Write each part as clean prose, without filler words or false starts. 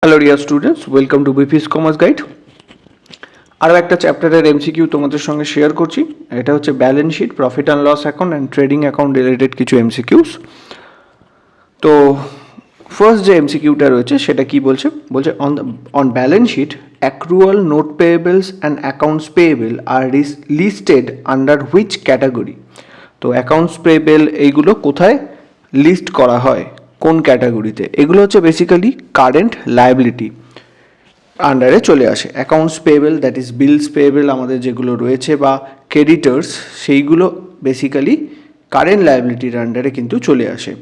Hello dear students, welcome to বিপিস commerce guide. আরও একটা চ্যাপ্টারের এমসিকিউ তোমাদের সঙ্গে শেয়ার করছি। এটা হচ্ছে balance sheet, profit and loss account and trading account related কিছু এমসিকিউস। তো ফার্স্ট যে এমসিকিউটা রয়েছে সেটা কি বলছে, on balance sheet accrual, note payables and accounts payable are listed under which category. তো অ্যাকাউন্টস পেয়েবল এইগুলো কোথায় লিস্ট করা হয়, কোন ক্যাটাগরিতে? এগুলো হচ্ছে বেসিক্যালি কারেন্ট লায়াবিলিটি আন্ডারে চলে আসে। Accounts payable, that is bills payable আমাদের যেগুলো রয়েছে, বা ক্রেডিটার্স, সেইগুলো বেসিক্যালি কারেন্ট লায়াবিলিটির আন্ডারে কিন্তু চলে আসে।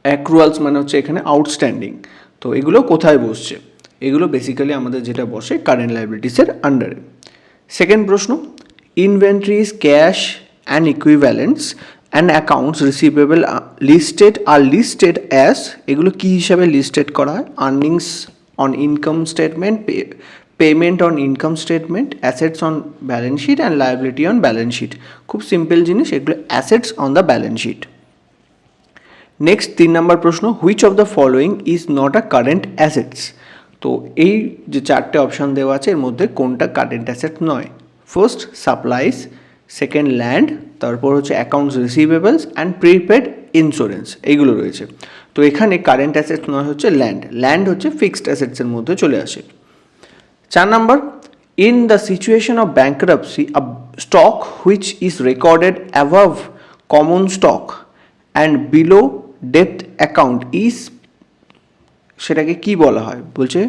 অ্যাক্রুয়ালস মানে হচ্ছে এখানে আউটস্ট্যান্ডিং। তো এগুলো কোথায় বসছে? এগুলো বেসিক্যালি আমাদের যেটা বসে কারেন্ট লায়াবিলিটিসের আন্ডারে। সেকেন্ড প্রশ্ন, inventories, cash and equivalents and accounts receivable listed as, এগুলো কী হিসাবে লিস্টেড করা হয়? Earnings on income statement, payment on income statement, assets on balance sheet and liability on balance sheet. খুব সিম্পল জিনিস, এগুলো assets on the balance sheet. Next 3 number প্রশ্ন, which of the following is not a current assets. তো এই যে চারটে option দেওয়া আছে এর মধ্যে কোনটা কারেন্ট অ্যাসেট নয়? ফার্স্ট সাপ্লাইজ, সেকেন্ড ল্যান্ড, তারপর হচ্ছে accounts receivables and prepaid insurance, এইগুলো রয়েছে। তো এখানে কারেন্ট অ্যাসেটস নয় হচ্ছে ল্যান্ড হচ্ছে ফিক্সড অ্যাসেটসের মধ্যে চলে আসে। 4 number, in the situation of bankruptcy a stock which is recorded above common stock and below ডেপ্থ অ্যাকাউন্ট ইজ, সেটাকে কি বলা হয়? বলছে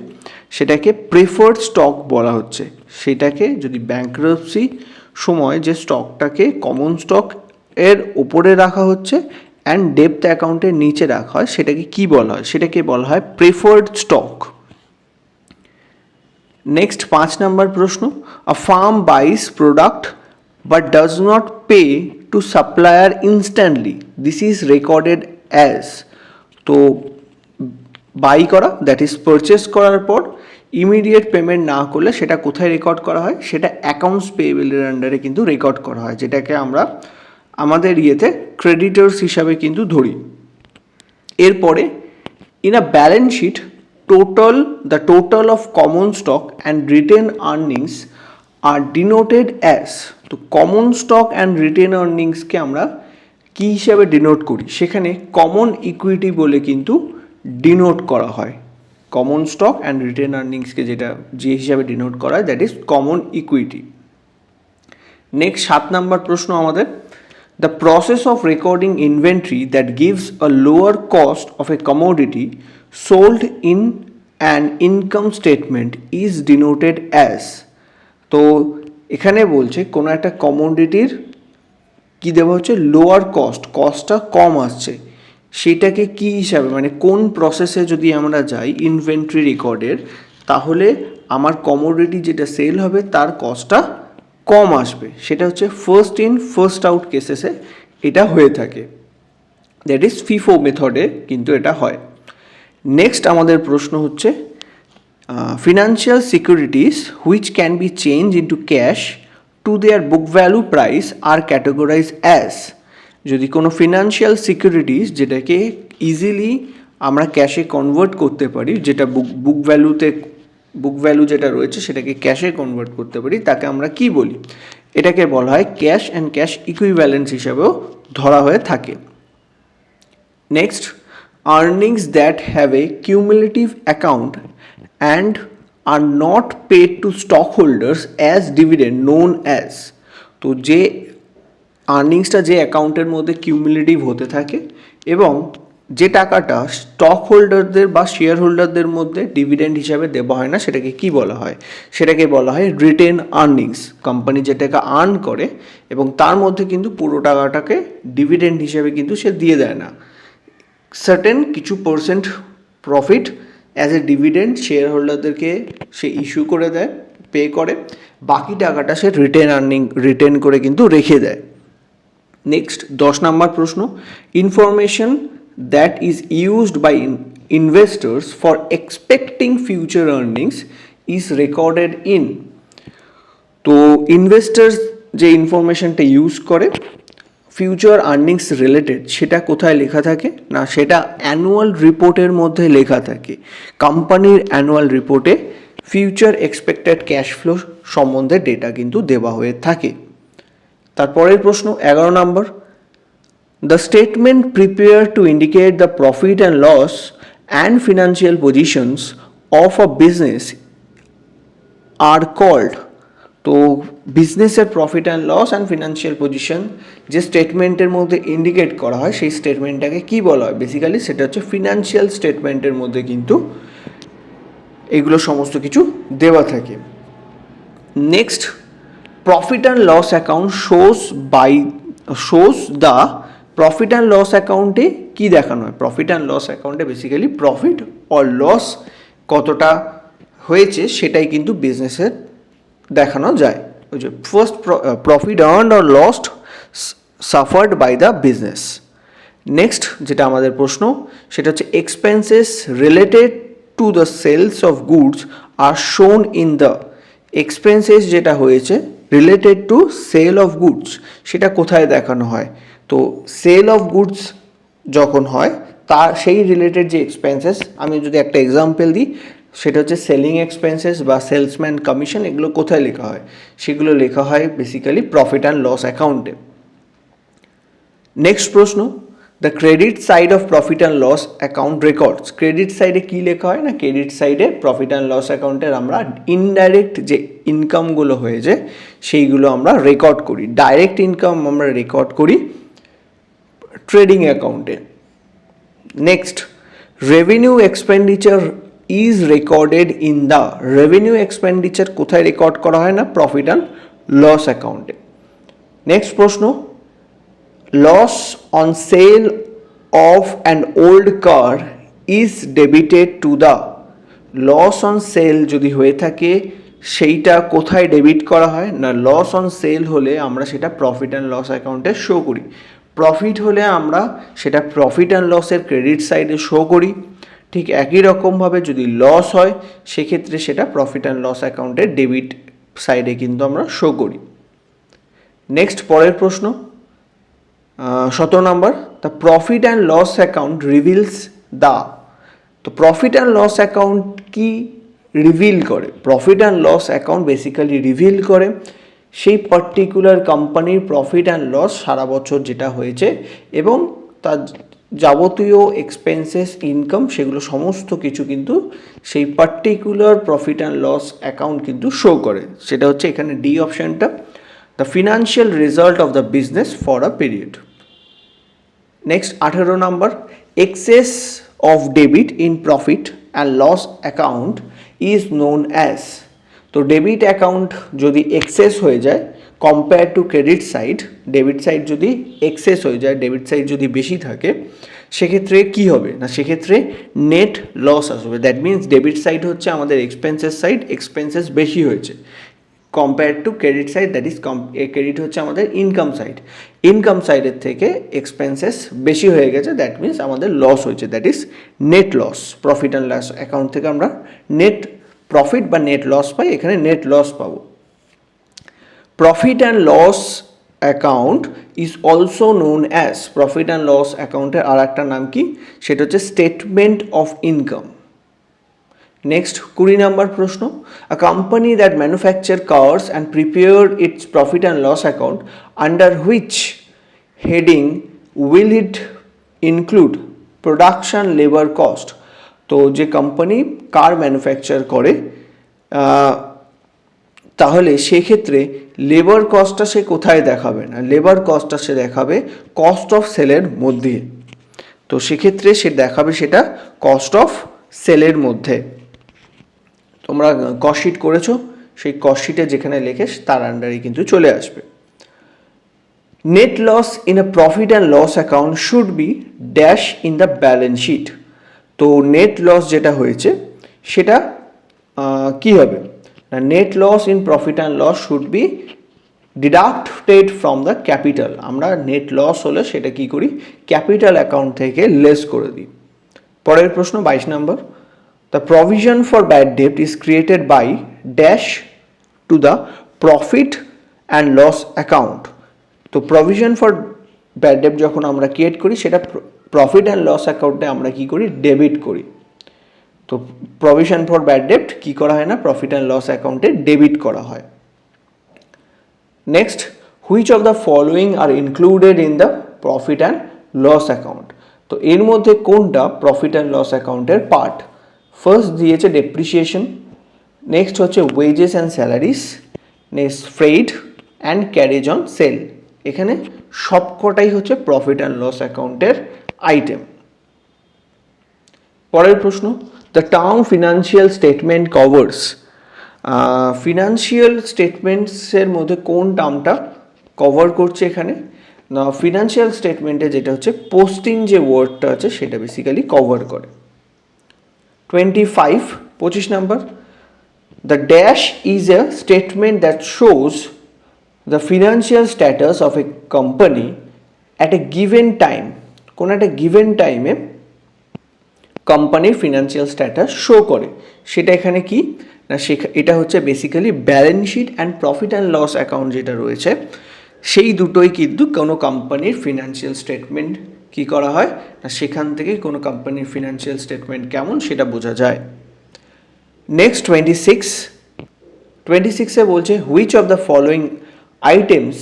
সেটাকে প্রেফার্ড স্টক বলা হচ্ছে। সেটাকে যদি ব্যাংক্রাপসি সময় যে স্টকটাকে কমন স্টক এর ওপরে রাখা হচ্ছে অ্যান্ড ডেপ্থ অ্যাকাউন্টের নিচে রাখা হয়, সেটাকে কি বলা হয়? সেটাকে বলা হয় প্রেফার্ড স্টক। নেক্সট 5 নম্বর প্রশ্ন, a firm buys product but does not pay to supplier instantly, this is recorded as. তো বাই করা, দ্যাট ইজ পারচেস করার পর ইমিডিয়েট পেমেন্ট না করলে সেটা কোথায় রেকর্ড করা হয়? সেটা অ্যাকাউন্টস পেয়েবলের আন্ডারে কিন্তু রেকর্ড করা হয়, যেটাকে আমরা আমাদের ইয়েতে ক্রেডিটার্স হিসাবে কিন্তু ধরি। এরপরে in a balance sheet the total of common stock and retained earnings are denoted as, তো কমন স্টক অ্যান্ড রিটেন আর্নিংসকে আমরা কী হিসাবে ডিনোট করি? সেখানে কমন ইকুইটি বলে কিন্তু ডিনোট করা হয়। কমন স্টক অ্যান্ড রিটেন আর্নিংসকে যেটা যে হিসাবে ডিনোট করা হয়, that is common equity. Next 7 নম্বর প্রশ্ন আমাদের, the process of recording inventory that gives a lower cost of a commodity sold in an income statement is denoted as, তো এখানে বলছে কোনো একটা কমোডিটির কি দেওয়া হচ্ছে? লোয়ার কস্টটা কম আসছে, সেটাকে কি হিসাবে, মানে কোন প্রসেসে যদি আমরা যাই ইনভেন্টরি রেকর্ডের, তাহলে আমার কমোডিটি যেটা সেল হবে তার কস্টটা কম আসবে, সেটা হচ্ছে ফার্স্ট ইন ফার্স্ট আউট কেসেসে এটা হয়ে থাকে, দ্যাট ইজ ফিফো মেথডে কিন্তু এটা হয়। নেক্সট আমাদের প্রশ্ন হচ্ছে, financial securities which can be change into cash to their book value price are categorize as, যদি কোনো ফিনান্সিয়াল সিকিউরিটিস যেটাকে ইজিলি আমরা ক্যাশে কনভার্ট করতে পারি, যেটা বুক ভ্যালু যেটা রয়েছে সেটাকে ক্যাশে কনভার্ট করতে পারি, তাকে আমরা কি বলি? এটাকে বলা হয় ক্যাশ অ্যান্ড ক্যাশ ইকুইভ্যালেন্স হিসাবেও ধরা হয়ে থাকে। Next, earnings that have a cumulative account and are not paid to stock holders as dividend known as, তো যে আর্নিংসটা যে অ্যাকাউন্টের মধ্যে কিউমুলেটিভ হতে থাকে এবং যে টাকাটা স্টক হোল্ডারদের বা শেয়ার হোল্ডারদের মধ্যে ডিভিডেন্ড হিসাবে দেওয়া হয় না, সেটাকে কি বলা হয়? সেটাকে বলা হয় রিটেন আর্নিংস। কোম্পানি যে টাকা আর্ন করে এবং তার মধ্যে কিন্তু পুরো টাকাটাকে ডিভিডেন্ড হিসাবে কিন্তু সে দিয়ে দেয় না, সার্টেন কিছু percent profit as a dividend share হোল্ডারদেরকে সে ইস্যু করে দেয়, পে করে, বাকি টাকাটা সে রিটেন করে কিন্তু রেখে দেয়। নেক্সট 10 নম্বর প্রশ্ন, information that is used by investors for expecting future earnings is recorded in, তো ইনভেস্টার্স যে ইনফরমেশনটা ইউজ করে ফিউচার আর্নিংস রিলেটেড সেটা কোথায় লেখা থাকে না, সেটা অ্যানুয়াল রিপোর্টের মধ্যে লেখা থাকে। কোম্পানির অ্যানুয়াল রিপোর্টে ফিউচার এক্সপেক্টেড ক্যাশ ফ্লো সম্বন্ধে ডেটা কিন্তু দেওয়া হয়ে থাকে। তারপরের প্রশ্ন 11 number, the statement prepare to indicate the profit and loss and financial positions of a business are called. তো বিজনেসের profit and loss and financial position যে স্টেটমেন্টের মধ্যে ইন্ডিকেট করা হয় সেই স্টেটমেন্টটাকে কী বলা হয়? বেসিক্যালি সেটা হচ্ছে ফিনান্সিয়াল স্টেটমেন্টের মধ্যে কিন্তু এগুলো সমস্ত কিছু দেওয়া থাকে। Next, profit and loss account shows the profit and loss অ্যাকাউন্টে কী দেখানো হয়? প্রফিট অ্যান্ড লস অ্যাকাউন্টে বেসিক্যালি প্রফিট অর লস কতটা হয়েছে সেটাই কিন্তু বিজনেসের দেখানো যায়। ওই যে first profit earned or lost suffered by the business. Next যেটা আমাদের প্রশ্ন সেটা হচ্ছে expenses related to the sales of goods are shown in the. Expenses যেটা হয়েছে related to sale of goods সেটা কোথায় দেখানো হয়? তো সেল অফ গুডস যখন হয় তার সেই রিলেটেড যে এক্সপেন্সেস, আমি যদি একটা এক্সাম্পল দিই সেটা হচ্ছে সেলিং এক্সপেন্সেস বা সেলসম্যান কমিশন, এগুলো কোথায় লেখা হয়? সেগুলো লেখা হয় বেসিক্যালি প্রফিট অ্যান্ড লস অ্যাকাউন্টে। নেক্সট প্রশ্ন, the credit side of profit and loss account records. Credit সাইডে কী লেখা হয় না, ক্রেডিট সাইডে প্রফিট অ্যান্ড লস অ্যাকাউন্টের আমরা ইনডাইরেক্ট যে ইনকামগুলো হয়েছে সেইগুলো আমরা রেকর্ড করি। ডাইরেক্ট ইনকাম আমরা রেকর্ড করি ট্রেডিং অ্যাকাউন্টে। Next, revenue expenditure is recorded in the. Revenue expenditure কোথায় রেকর্ড করা হয় না? প্রফিট অ্যান্ড লস অ্যাকাউন্টে। নেক্সট প্রশ্ন, loss on sale of an old car is debited to the. Loss on sale যদি হয়ে থাকে সেইটা কোথায় ডেবিট করা হয় না? লস অন সেল হলে আমরা সেটা প্রফিট অ্যান্ড লস অ্যাকাউন্টে শো করি। প্রফিট হলে আমরা সেটা প্রফিট অ্যান্ড লসের ক্রেডিট সাইডে শো করি। ঠিক একই রকমভাবে যদি লস হয় সেক্ষেত্রে সেটা প্রফিট অ্যান্ড লস অ্যাকাউন্টের ডেবিট সাইডে কিন্তু আমরা শো করি। নেক্সট পরের প্রশ্ন 17 number, the profit and loss account reveals the. তো প্রফিট অ্যান্ড লস অ্যাকাউন্ট কি রিভিল করে? Profit and loss account basically reveal করে সেই পার্টিকুলার কোম্পানির প্রফিট অ্যান্ড লস সারা বছর যেটা হয়েছে এবং তার যাবতীয় এক্সপেন্সেস ইনকাম সেগুলো সমস্ত কিছু কিন্তু সেই particular profit and loss account কিন্তু শো করে। সেটা হচ্ছে এখানে ডি অপশানটা, the financial result of the business for a period. Next 18 নম্বর, excess of debit in profit and loss account is known as. তো ডেবিট অ্যাকাউন্ট যদি এক্সেস হয়ে যায় compare to credit side, debit side যদি excess হয়ে যায়, debit side যদি বেশি থাকে সেক্ষেত্রে কী হবে না, সেক্ষেত্রে নেট লস আসবে। দ্যাট মিনস ডেবিট সাইড হচ্ছে আমাদের এক্সপেন্সেস সাইড, এক্সপেন্সেস বেশি হয়েছে compare to credit side, that is credit হচ্ছে আমাদের ইনকাম সাইড, ইনকাম সাইডের থেকে এক্সপেন্সেস বেশি হয়ে গেছে, দ্যাট মিনস আমাদের লস হয়েছে, that is net loss. Profit and loss account থেকে আমরা নেট প্রফিট বা নেট লস পাই, এখানে নেট লস পাবো। Profit and loss account is also known as. Profit and loss অ্যাকাউন্টের আর একটা নাম কি? সেটা হচ্ছে statement of income. Next 20 number প্রশ্ন, a company that manufacture cars and prepare its profit and loss account under which heading will it include production labour cost. তো যে কোম্পানি কার ম্যানুফ্যাকচার করে তাহলে সেক্ষেত্রে লেবার কস্টটা সে কোথায় দেখাবে না, লেবার কস্টটা সে দেখাবে কস্ট অফ সেলের মধ্যে। তো সেক্ষেত্রে সে দেখাবে সেটা কস্ট অফ সেলের মধ্যে। তোমরা কস্টশিট করেছো, সেই কস্টশিটে যেখানে লেখে তার আন্ডারে কিন্তু চলে আসবে। Net loss in a profit and loss account should be dash in the balance sheet. তো নেট লস যেটা হয়েছে সেটা কি হবে না, net loss in profit and loss should be deducted from the capital. আমরা নেট লস হলে সেটা কি করি, ক্যাপিটাল অ্যাকাউন্ট থেকে লেস করে দিই। পরের প্রশ্ন 22 number, the provision for bad debt is created by dash to the profit and loss account. তো প্রভিশন ফর ব্যাড ডেট যখন আমরা ক্রিয়েট করি সেটা প্রফিট অ্যান্ড লস অ্যাকাউন্টে আমরা কি করি, ডেবিট করি। তো প্রভিশন ফর ব্যাড ডেট কি করা হয় না, প্রফিট অ্যান্ড লস অ্যাকাউন্টে ডেবিট করা হয়। Next, which of the following are included in the profit and loss account. তো এর মধ্যে কোনটা প্রফিট অ্যান্ড লস অ্যাকাউন্টের পার্ট? ফার্স্ট দিয়েছে ডেপ্রিসিয়েশন, নেক্সট হচ্ছে wages and salaries, next freight and carriage on sale. এখানে সবকটাই হচ্ছে প্রফিট অ্যান্ড লস অ্যাকাউন্টের আইটেম। পরের প্রশ্ন, the term financial statement covers. Financial স্টেটমেন্টসের মধ্যে কোন টার্মটা কভার করছে এখানে না, ফিনান্সিয়াল স্টেটমেন্টে যেটা হচ্ছে পোস্টিং যে ওয়ার্ডটা আছে সেটা বেসিক্যালি কভার করে। 25 number, the dash is a statement that shows the financial status of a company at a given time. কোন একটা গিভেন টাইমে কোম্পানির ফিনান্সিয়াল স্ট্যাটাস শো করে, সেটা এখানে কি না, এটা হচ্ছে basically balance sheet and profit and loss account যেটা রয়েছে সেই দুটোই কিন্তু কোনো কোম্পানির ফিনান্সিয়াল স্টেটমেন্ট কি করা হয় না, সেখান থেকে কোনো কোম্পানির ফিনান্সিয়াল স্টেটমেন্ট কেমন সেটা বোঝা যায়। নেক্সট 26 বলছে which of the following items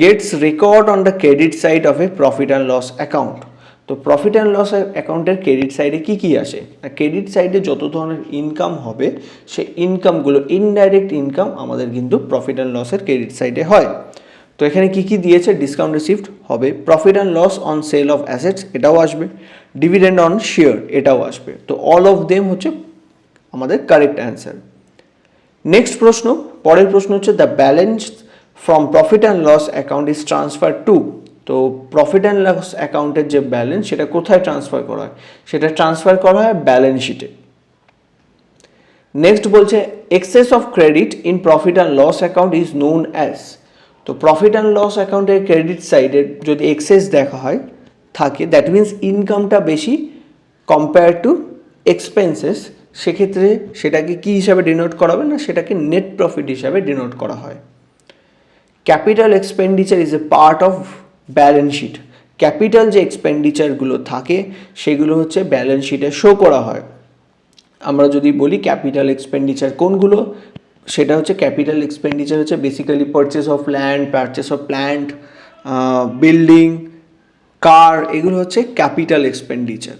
gets record on the credit side of a profit and loss account. তো প্রফিট অ্যান্ড লস অ্যাকাউন্টের ক্রেডিট সাইডে কী কী আসে, ক্রেডিট সাইডে যত ধরনের ইনকাম হবে সেই ইনকামগুলো, ইনডাইরেক্ট ইনকাম আমাদের কিন্তু প্রফিট অ্যান্ড লসের ক্রেডিট সাইডে হয়। তো এখানে কি কি দিয়েছে, ডিসকাউন্ট রিসিভড হবে, profit and loss on sale of assets এটাও আসবে, ডিভিডেন্ড অন শেয়ার এটাও আসবে। তো অল অফ দেম হচ্ছে আমাদের কারেক্ট অ্যান্সার। নেক্সট প্রশ্ন, পরের প্রশ্ন হচ্ছে the balance from profit and loss account is transfer to. তো প্রফিট অ্যান্ড লস অ্যাকাউন্টের যে ব্যালেন্স সেটা কোথায় ট্রান্সফার করা হয়, সেটা ট্রান্সফার করা হয় ব্যালেন্স শিটে। নেক্সট বলছে excess of credit in profit and loss account is known as. তো প্রফিট অ্যান্ড লস অ্যাকাউন্টের ক্রেডিট সাইডে যদি এক্সেস দেখা হয় থাকে, দ্যাট মিনস ইনকামটা বেশি কম্পেয়ার টু এক্সপেন্সেস, সেক্ষেত্রে সেটাকে কী হিসাবে ডিনোট করা হবে না, সেটাকে নেট প্রফিট হিসাবে ডিনোট করা হয়। Capital expenditure is a part of balance sheet. Capital যে এক্সপেন্ডিচারগুলো থাকে সেগুলো হচ্ছে ব্যালেন্স শিটে শো করা হয়। আমরা যদি বলি ক্যাপিটাল এক্সপেন্ডিচার কোনগুলো, সেটা হচ্ছে ক্যাপিটাল এক্সপেন্ডিচার হচ্ছে basically purchase of land, purchase of plant, building, car, এগুলো হচ্ছে ক্যাপিটাল এক্সপেন্ডিচার।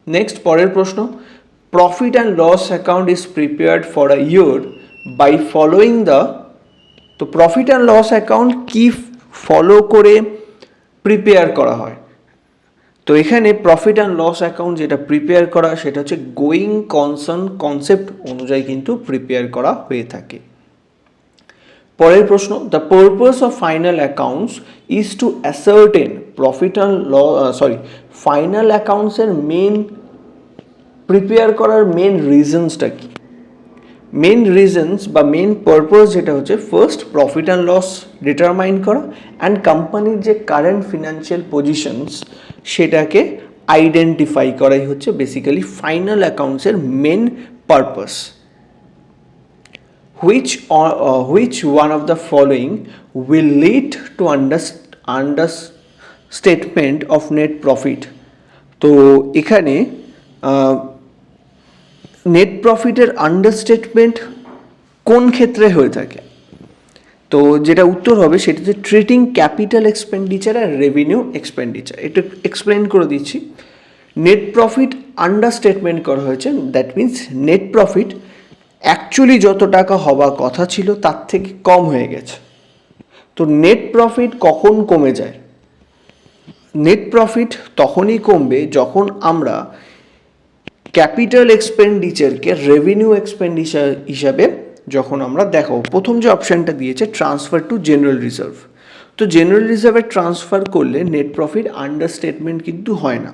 নেক্সট পরের প্রশ্ন, profit and loss account is prepared for a year by following the. তো প্রফিট অ্যান্ড লস অ্যাকাউন্ট কি ফলো করে prepare করা হয়, তো এখানে প্রফিট অ্যান্ড লস অ্যাকাউন্ট যেটা প্রিপেয়ার করা সেটা হচ্ছে গোয়িং কনসার্ন কনসেপ্ট অনুযায়ী কিন্তু প্রিপেয়ার করা হয়ে থাকে। পরের প্রশ্ন, the purpose of final accounts is to ascertain profit and final অ্যাকাউন্টসের মেন প্রিপেয়ার করার মেন রিজনসটা কি? মেন রিজনস বা মেন পারপাস যেটা হচ্ছে first profit and loss determine করা অ্যান্ড কোম্পানির যে কারেন্ট ফিনান্সিয়াল পজিশনস সেটাকে আইডেন্টিফাই করাই হচ্ছে বেসিক্যালি ফাইনাল অ্যাকাউন্টসের main purpose. Which one of the following will lead to understatement of net profit. তো এখানে নেট প্রফিটের আন্ডারস্টেটমেন্ট কোন ক্ষেত্রে হয়ে থাকে, তো যেটা উত্তর হবে সেটা হচ্ছে ট্রিটিং ক্যাপিটাল এক্সপেন্ডিচার আর রেভিনিউ এক্সপেন্ডিচার। এটা এক্সপ্লেন করে দিচ্ছি। নেট প্রফিট আন্ডারস্টেটমেন্ট করা হয়েছে, that means net profit actually যত টাকা হওয়ার কথা ছিল তার থেকে কম হয়ে গেছে। তো নেট প্রফিট কখন কমে যায়? নেট প্রফিট তখনই কমবে যখন আমরা ক্যাপিটাল এক্সপেন্ডিচারকে রেভিনিউ এক্সপেন্ডিচার হিসাবে যখন আমরা দেখো, প্রথম যে অপশানটা দিয়েছে ট্রান্সফার টু জেনারেল রিজার্ভ, তো জেনারেল রিজার্ভে ট্রান্সফার করলে নেট প্রফিট আন্ডারস্টেটমেন্ট কিন্তু হয় না।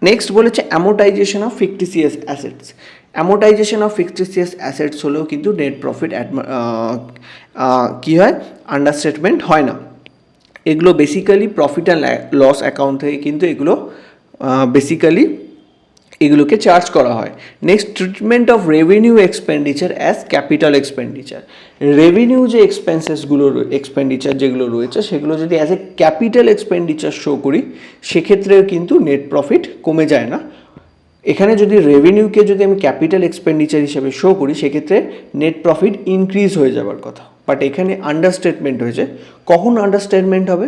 নেক্সট বলেছে amortization of fictitious assets. Amortization of fictitious assets হলেও কিন্তু নেট প্রফিট কী হয়, আন্ডারস্টেটমেন্ট হয় না। এগুলো basically profit and loss account থেকে কিন্তু এগুলো বেসিক্যালি এগুলোকে চার্জ করা হয়। Next, treatment of revenue expenditure as capital expenditure. Revenue যে এক্সপেন্ডিচার যেগুলো রয়েছে সেগুলো যদি as a capital expenditure show করি সেক্ষেত্রেও কিন্তু নেট প্রফিট কমে যায় না। এখানে যদি রেভিনিউকে যদি আমি ক্যাপিটাল এক্সপেন্ডিচার হিসেবে শো করি সেক্ষেত্রে নেট প্রফিট ইনক্রিজ হয়ে যাওয়ার কথা, বাট এখানে আন্ডারস্টেটমেন্ট হয়েছে। কখন আন্ডারস্টেটমেন্ট হবে?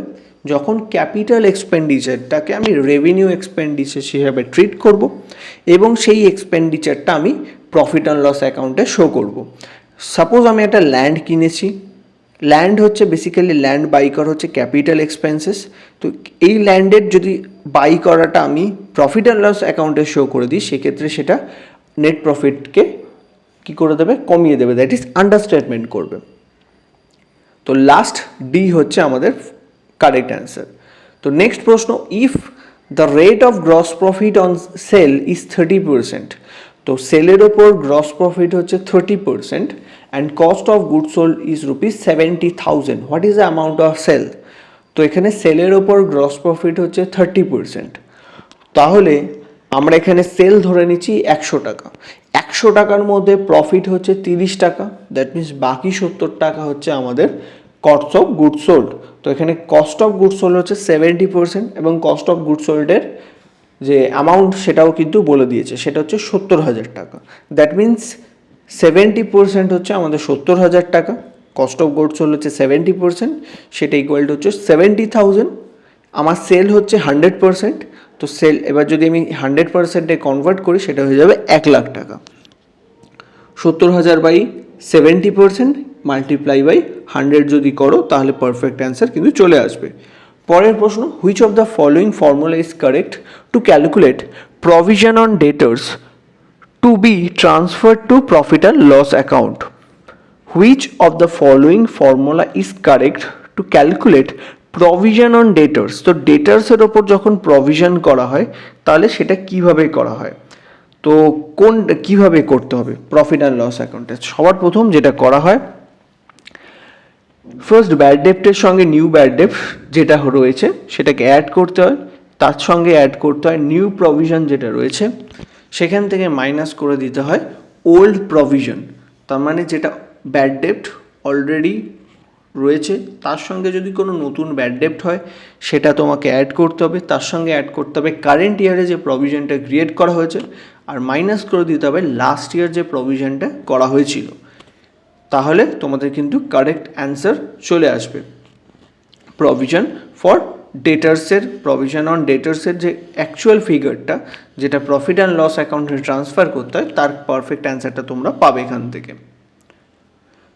যখন ক্যাপিটাল এক্সপেন্ডিচারটাকে আমি রেভিনিউ এক্সপেন্ডিচার হিসাবে ট্রিট করব এবং সেই এক্সপেন্ডিচারটা আমি প্রফিট অ্যান্ড লস অ্যাকাউন্টে শো করব। সাপোজ আমি একটা ল্যান্ড কিনেছি, ল্যান্ড হচ্ছে বেসিক্যালি ল্যান্ড বাই করা হচ্ছে ক্যাপিটাল এক্সপেন্সেস। তো এই ল্যান্ডের যদি বাই করাটা আমি প্রফিট অ্যান্ড লস অ্যাকাউন্টে শো করে দিই সেক্ষেত্রে সেটা নেট প্রফিটকে কী করে দেবে? কমিয়ে দেবে, দ্যাট ইজ আন্ডারস্টেটমেন্ট করবে। তো লাস্ট ডি হচ্ছে আমাদের কারেক্ট অ্যান্সার। তো নেক্সট প্রশ্ন, if the rate of gross profit on sale is 30%, তো সেলের ওপর গ্রস প্রফিট হচ্ছে 30% and cost of good sold is ₹70,000, what is the amount of sale? তো এখানে সেলের ওপর গ্রস প্রফিট হচ্ছে 30%, তাহলে আমরা এখানে সেল ধরে নিচ্ছি 100 টাকা, 100 টাকার মধ্যে প্রফিট হচ্ছে 30 টাকা, দ্যাট মিনস বাকি 70 টাকা হচ্ছে আমাদের কস্ট অফ গুড সোল্ড। তো এখানে কস্ট অফ গুড সোল্ড হচ্ছে 70% এবং কস্ট অফ গুড সোল্ডের যে অ্যামাউন্ট সেটাও কিন্তু বলে দিয়েছে, সেটা হচ্ছে 70,000 টাকা। দ্যাট মিনস 70% হচ্ছে আমাদের 70,000 টাকা, কস্ট অফ গুড সোল্ড হচ্ছে 70%, সেটা ইকুয়াল টু হচ্ছে 70,000। আমার সেল হচ্ছে 100%, তো সেল এবার যদি আমি 100%-এ কনভার্ট করি সেটা হয়ে যাবে 1,00,000 টাকা। 70,000 বাই 70% মাল্টিপ্লাই বাই 100 যদি করো তাহলে পারফেক্ট অ্যান্সার কিন্তু চলে আসবে। পরের প্রশ্ন, which of the following formula is correct to calculate provision on debtors to be transferred to profit and loss account? Which of the following formula is correct to calculate provision on debtors? তো ডেটার্সের ওপর যখন provision করা হয় তাহলে সেটা কিভাবে করা হয়, তো কিভাবে করতে হবে প্রফিট অ্যান্ড লস অ্যাকাউন্টে? সবার প্রথম যেটা করা হয়, ফার্স্ট ব্যাড ডেপ্টের সঙ্গে নিউ ব্যাড ডেপ্ট যেটা রয়েছে সেটাকে অ্যাড করতে হয়, তার সঙ্গে অ্যাড করতে হয় নিউ প্রভিশন যেটা রয়েছে, সেখান থেকে মাইনাস করে দিতে হয় ওল্ড প্রভিশন। তার মানে যেটা ব্যাড ডেপ্ট অলরেডি রয়েছে তার সঙ্গে যদি কোনো নতুন ব্যাড ডেপ্ট হয় সেটা তোমাকে অ্যাড করতে হবে, তার সঙ্গে অ্যাড করতে হবে কারেন্ট ইয়ারে যে প্রভিশনটা ক্রিয়েট করা হয়েছে, আর মাইনাস করে দিতে হবে লাস্ট ইয়ার যে প্রভিশনটা করা হয়েছিল, তাহলে তোমাদের কিন্তু কারেক্ট অ্যান্সার চলে আসবে। প্রভিশন ফর ডেটার্সের, প্রভিশন অন ডেটার্সের যে অ্যাকচুয়াল ফিগারটা যেটা প্রফিট অ্যান্ড লস অ্যাকাউন্টে ট্রান্সফার করতে হয় তার পারফেক্ট অ্যান্সারটা তোমরা পাবে এখান থেকে।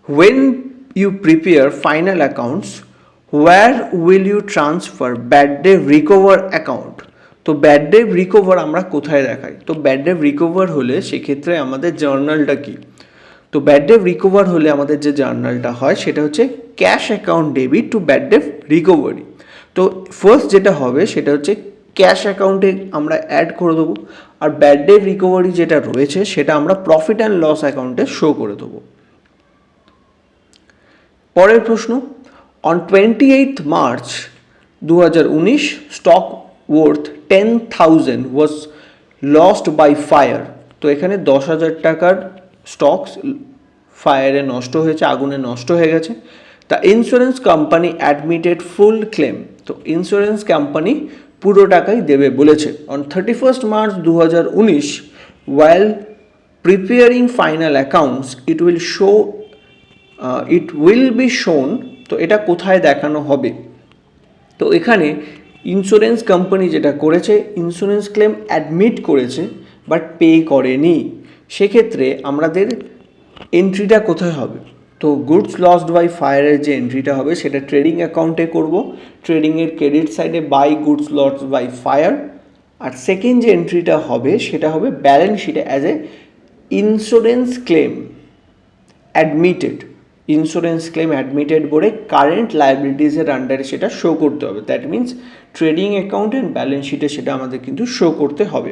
When you prepare final accounts, where will you transfer bad debt recover account? তো ব্যাড ডেট রিকভার আমরা কোথায় দেখাই? তো ব্যাড ডেট রিকভার হলে সেক্ষেত্রে আমাদের জার্নালটা কি? তো ব্যাড ডেট রিকভার হলে আমাদের যে জার্নালটা হয় সেটা হচ্ছে cash account debit two bad date recovery. তো ফার্স্ট যেটা হবে সেটা হচ্ছে ক্যাশ অ্যাকাউন্টে আমরা অ্যাড করে দেবো, আর ব্যাড ডেট রিকভারি যেটা রয়েছে সেটা আমরা প্রফিট অ্যান্ড লস অ্যাকাউন্টে শো করে দেবো। পরের প্রশ্ন, অন 28th March 2019 stock worth 10,000 was lost by fire. তো এখানে 10,000 টাকার স্টকস ফায়ারে নষ্ট হয়েছে, আগুনে নষ্ট হয়ে গেছে। The insurance company admitted full claim. তো ইন্স্যুরেন্স কোম্পানি পুরো টাকাই দেবে বলেছে। On 31st March 2019 while preparing final accounts it will be shown, তো এটা কোথায় দেখানো হবে? তো এখানে ইন্স্যুরেন্স কোম্পানি যেটা করেছে ইন্স্যুরেন্স ক্লেম অ্যাডমিট করেছে বাট পে করেনি, সেক্ষেত্রে আমাদের এন্ট্রিটা কোথায় হবে? তো গুডস লস্ট বাই ফায়ারের যে এন্ট্রিটা হবে সেটা ট্রেডিং অ্যাকাউন্টে করব, ট্রেডিংয়ের ক্রেডিট সাইডে by goods lost by fire, আর সেকেন্ড যে এন্ট্রিটা হবে সেটা হবে ব্যালেন্স শিটে as a insurance claim admitted. Insurance claim admitted বলে কারেন্ট লাইবিলিটিসের আন্ডারে সেটা শো করতে হবে, that means trading account and balance শিটে সেটা আমাদের কিন্তু শো করতে হবে।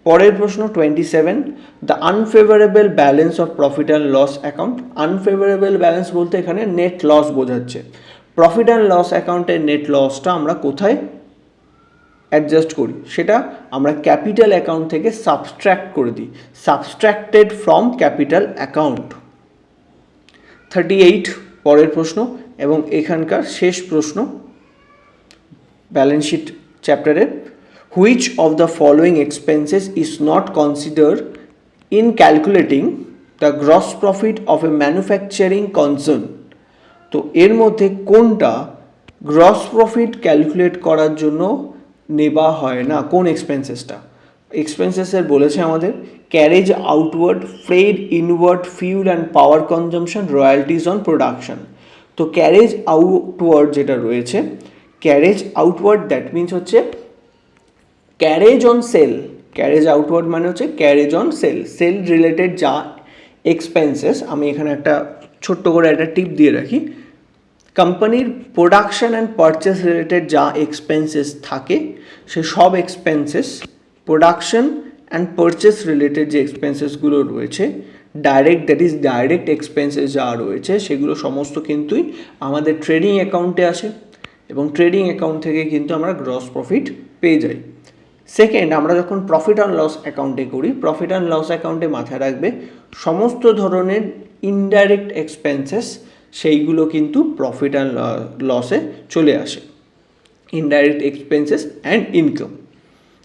পরের প্রশ্ন 27, the unfavourable balance of profit and loss account. Unfavourable balance বলতে এখানে নেট লস বোঝাচ্ছে। প্রফিট অ্যান্ড লস অ্যাকাউন্টের নেট লসটা আমরা কোথায় অ্যাডজাস্ট করি সেটা আমরা ক্যাপিটাল অ্যাকাউন্ট থেকে সাবস্ট্র্যাক্ট করে দিই, সাবস্ট্র্যাক্টেড ফ্রম ক্যাপিটাল অ্যাকাউন্ট। 38 পরের প্রশ্ন এবং এখানকার শেষ প্রশ্ন ব্যালেন্স শিট চ্যাপ্টারে, which of the following expenses is not consider in calculating the gross profit of A manufacturing concern. তো এর মধ্যে কোনটা গ্রস প্রফিট ক্যালকুলেট করার জন্য নেওয়া হয় না, কোন এক্সপেন্সেসটা? এক্সপেন্সেসের বলেছে আমাদের carriage outward, freight inward, fuel and power consumption, royalties on production. তো ক্যারেজ আউটওয়ার্ড যেটা রয়েছে, ক্যারেজ আউটওয়ার্ড দ্যাট মিনস হচ্ছে carriage on sale. Carriage outward মানে হচ্ছে carriage on sale, sale related যা এক্সপেন্সেস, আমি এখানে একটা ছোট্ট করে একটা টিপ দিয়ে রাখি, কোম্পানির প্রোডাকশন অ্যান্ড পারচেস রিলেটেড যা এক্সপেন্সেস থাকে সে সব expenses, production and purchase related যে এক্সপেন্সেসগুলো রয়েছে, direct that is direct expenses যা রয়েছে সেগুলো সমস্ত কিন্তুই আমাদের ট্রেডিং অ্যাকাউন্টে আসে এবং ট্রেডিং অ্যাকাউন্ট থেকে কিন্তু আমরা গ্রস প্রফিট পেয়ে যাই। সেকেন্ড, আমরা যখন প্রফিট অ্যান্ড লস অ্যাকাউন্টে করি, প্রফিট অ্যান্ড লস অ্যাকাউন্টে মাথায় রাখবে সমস্ত ধরনের ইনডাইরেক্ট এক্সপেন্সেস সেইগুলো কিন্তু প্রফিট অ্যান্ড লসে চলে আসে, ইনডাইরেক্ট এক্সপেন্সেস অ্যান্ড ইনকাম।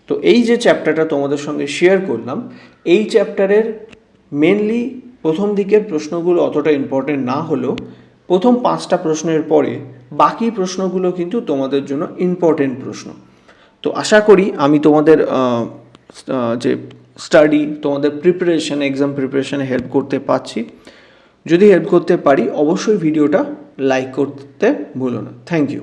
তো এই যে চ্যাপ্টারটা তোমাদের সঙ্গে শেয়ার করলাম, এই চ্যাপ্টারের মেনলি প্রথম দিকের প্রশ্নগুলো অতটা ইম্পর্টেন্ট না হলেও প্রথম 5টা প্রশ্নের পরে বাকি প্রশ্নগুলো কিন্তু তোমাদের জন্য ইম্পর্টেন্ট প্রশ্ন। তো আশা করি আমি তোমাদের যে স্টাডি, তোমাদের প্রিপারেশন, এক্সাম প্রিপারেশনে হেল্প করতে পারছি। যদি হেল্প করতে পারি অবশ্যই ভিডিওটা লাইক করতে ভুলো না। Thank you.